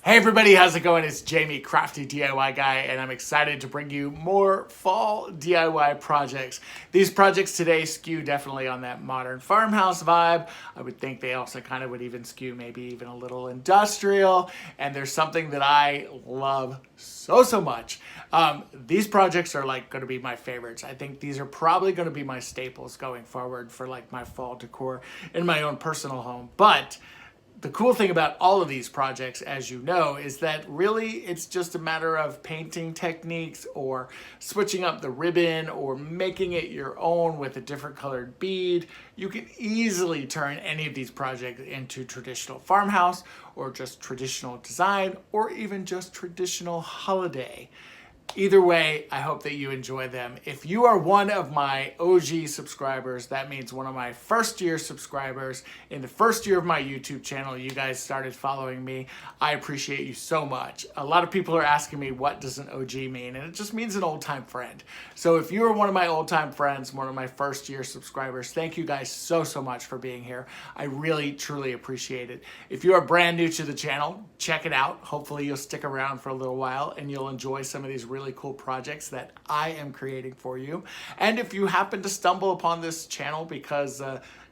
Hey everybody, how's it going? It's Jamie, Crafty DIY Guy, and I'm excited to bring you more fall DIY projects. These projects today skew definitely on that modern farmhouse vibe. I would think they also kind of would even skew maybe even a little industrial, and there's something that I love so much. These projects are like going to be my favorites. I think these are probably going to be my staples going forward for like my fall decor in my own personal home. But the cool thing about all of these projects, as you know, is that really it's just a matter of painting techniques or switching up the ribbon or making it your own with a different colored bead. You can easily turn any of these projects into traditional farmhouse or just traditional design or even just traditional holiday. Either way, I hope that you enjoy them. If you are one of my OG subscribers, that means one of my first year subscribers in the first year of my YouTube channel, you guys started following me. I appreciate you so much. A lot of people are asking me, what does an OG mean? And it just means an old time friend. So if you are one of my old time friends, one of my first year subscribers, thank you guys so much for being here. I really, truly appreciate it. If you are brand new to the channel, check it out. Hopefully you'll stick around for a little while and you'll enjoy some of these really cool projects that I am creating for you. And if you happen to stumble upon this channel because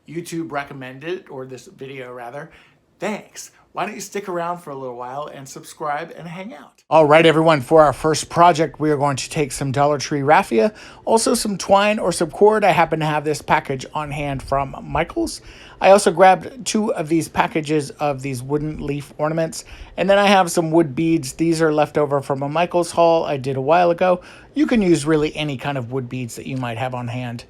YouTube recommended it, or this video rather, thanks. Why don't you stick around for a little while and subscribe and hang out. All right, everyone, for our first project, we are going to take some Dollar Tree raffia, also some twine or some cord. I happen to have this package on hand from Michael's. I also grabbed 2 of these packages of these wooden leaf ornaments, and then I have some wood beads. These are left over from a Michael's haul I did a while ago. You can use really any kind of wood beads that you might have on hand.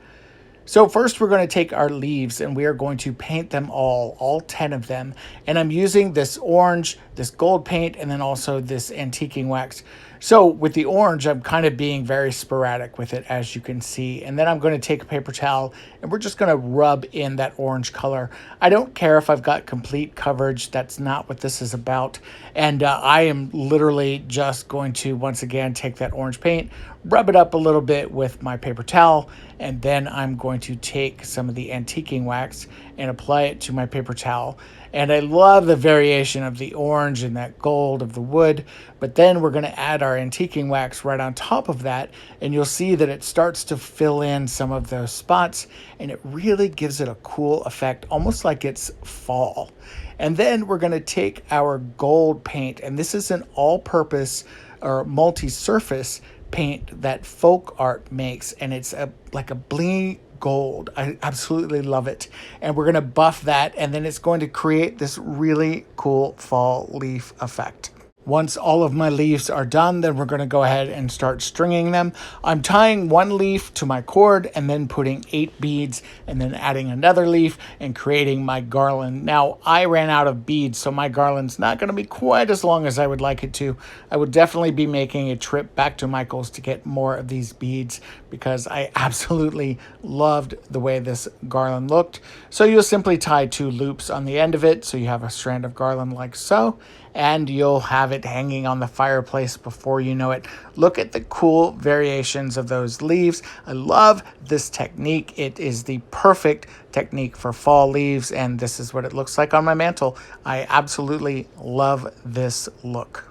So first we're going to take our leaves and we are going to paint them all 10 of them. And I'm using this orange, this gold paint, and then also this antiquing wax. So with the orange, I'm kind of being very sporadic with it, as you can see. And then I'm going to take a paper towel and we're just going to rub in that orange color. I don't care if I've got complete coverage. That's not what this is about. And I am literally just going to, once again, take that orange paint, rub it up a little bit with my paper towel, and then I'm going to take some of the antiquing wax and apply it to my paper towel. And I love the variation of the orange and that gold of the wood, but then we're going to add our antiquing wax right on top of that, and you'll see that it starts to fill in some of those spots, and it really gives it a cool effect, almost like it's fall. And then we're going to take our gold paint, and this is an all-purpose or multi-surface paint that folk art makes, and it's like a bling gold. I absolutely love it. And we're going to buff that, and then it's going to create this really cool fall leaf effect. Once all of my leaves are done, then we're going to go ahead and start stringing them. I'm tying 1 leaf to my cord and then putting 8 beads and then adding another leaf and creating my garland. Now, I ran out of beads, so my garland's not going to be quite as long as I would like it to. I would definitely be making a trip back to Michael's to get more of these beads because I absolutely loved the way this garland looked. So you'll simply tie 2 loops on the end of it so you have a strand of garland like so, and you'll have it hanging on the fireplace before you know it. Look at the cool variations of those leaves. I love this technique. It is the perfect technique for fall leaves, and this is what it looks like on my mantle. I absolutely love this look.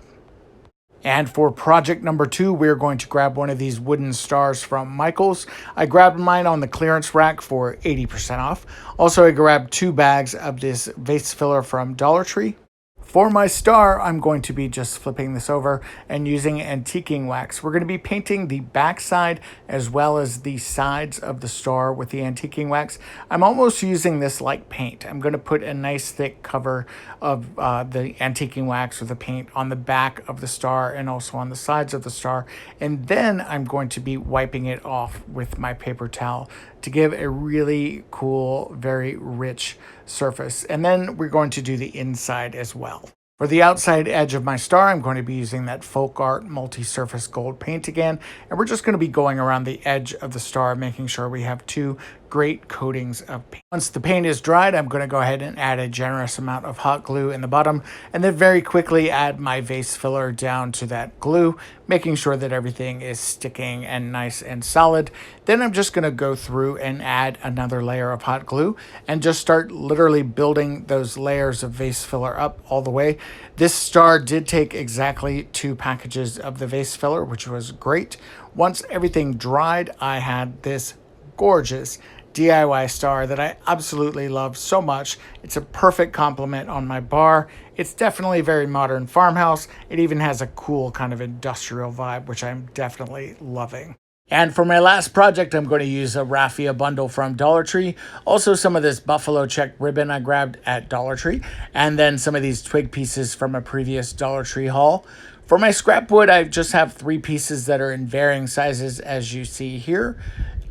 And for project number 2, we're going to grab one of these wooden stars from Michael's. I grabbed mine on the clearance rack for 80% off. Also, I grabbed 2 bags of this vase filler from Dollar Tree. For my star, I'm going to be just flipping this over and using antiquing wax. We're going to be painting the backside as well as the sides of the star with the antiquing wax. I'm almost using this like paint. I'm going to put a nice thick cover of the antiquing wax or the paint on the back of the star and also on the sides of the star. And then I'm going to be wiping it off with my paper towel to give a really cool, very rich surface. And then we're going to do the inside as well. For the outside edge of my star, I'm going to be using that folk art multi-surface gold paint again. And we're just going to be going around the edge of the star, making sure we have 2 great coatings of paint. Once the paint is dried, I'm going to go ahead and add a generous amount of hot glue in the bottom, and then very quickly add my vase filler down to that glue, making sure that everything is sticking and nice and solid. Then I'm just going to go through and add another layer of hot glue and just start literally building those layers of vase filler up all the way. This star did take exactly 2 packages of the vase filler, which was great. Once everything dried, I had this gorgeous DIY star that I absolutely love so much. It's a perfect complement on my bar. It's definitely very modern farmhouse. It even has a cool kind of industrial vibe, which I'm definitely loving. And for my last project, I'm going to use a raffia bundle from Dollar Tree. Also some of this buffalo check ribbon I grabbed at Dollar Tree. And then some of these twig pieces from a previous Dollar Tree haul. For my scrap wood, I just have 3 pieces that are in varying sizes, as you see here.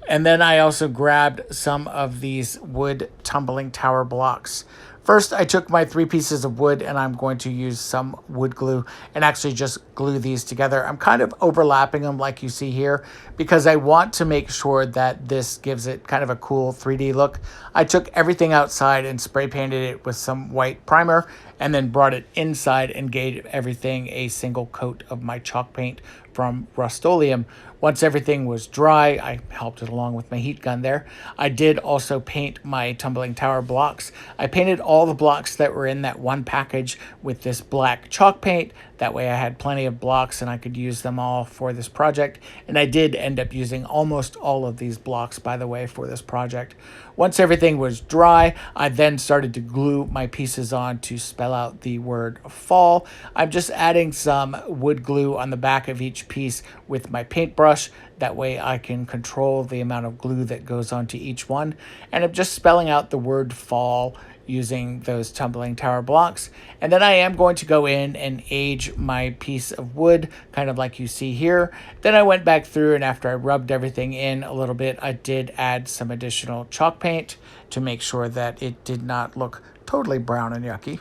And then I also grabbed some of these wood tumbling tower blocks. First, I took my 3 pieces of wood and I'm going to use some wood glue and actually just glue these together. I'm kind of overlapping them like you see here because I want to make sure that this gives it kind of a cool 3D look. I took everything outside and spray painted it with some white primer and then brought it inside and gave everything a single coat of my chalk paint from Rust-Oleum. Once everything was dry, I helped it along with my heat gun there. I did also paint my tumbling tower blocks. I painted all the blocks that were in that one package with this black chalk paint. That way I had plenty of blocks and I could use them all for this project. And I did end up using almost all of these blocks, by the way, for this project. Once everything was dry, I then started to glue my pieces on to spell out the word fall. I'm just adding some wood glue on the back of each piece with my paintbrush. That way I can control the amount of glue that goes onto each one. And I'm just spelling out the word fall using those tumbling tower blocks. And then I am going to go in and age my piece of wood, kind of like you see here. Then I went back through and after I rubbed everything in a little bit, I did add some additional chalk paint to make sure that it did not look totally brown and yucky.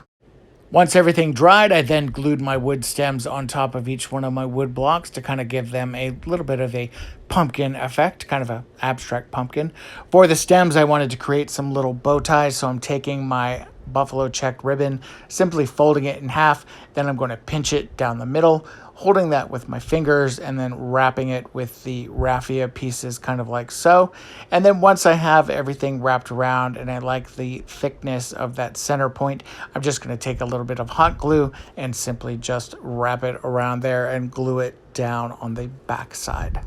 Once everything dried, I then glued my wood stems on top of each one of my wood blocks to kind of give them a little bit of a pumpkin effect, kind of an abstract pumpkin. For the stems, I wanted to create some little bow ties, so I'm taking my buffalo check ribbon, simply folding it in half, then I'm going to pinch it down the middle, holding that with my fingers and then wrapping it with the raffia pieces kind of like so. And then once I have everything wrapped around and I like the thickness of that center point, I'm just going to take a little bit of hot glue and simply just wrap it around there and glue it down on the back side.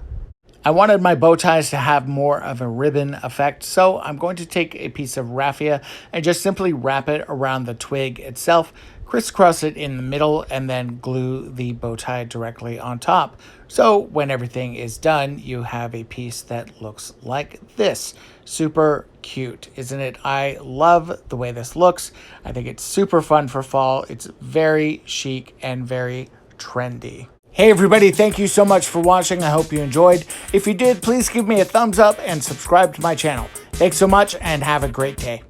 I wanted my bow ties to have more of a ribbon effect, so I'm going to take a piece of raffia and just simply wrap it around the twig itself, crisscross it in the middle, and then glue the bow tie directly on top. So when everything is done, you have a piece that looks like this. Super cute, isn't it? I love the way this looks. I think it's super fun for fall. It's very chic and very trendy. Hey everybody, thank you so much for watching. I hope you enjoyed. If you did, please give me a thumbs up and subscribe to my channel. Thanks so much and have a great day.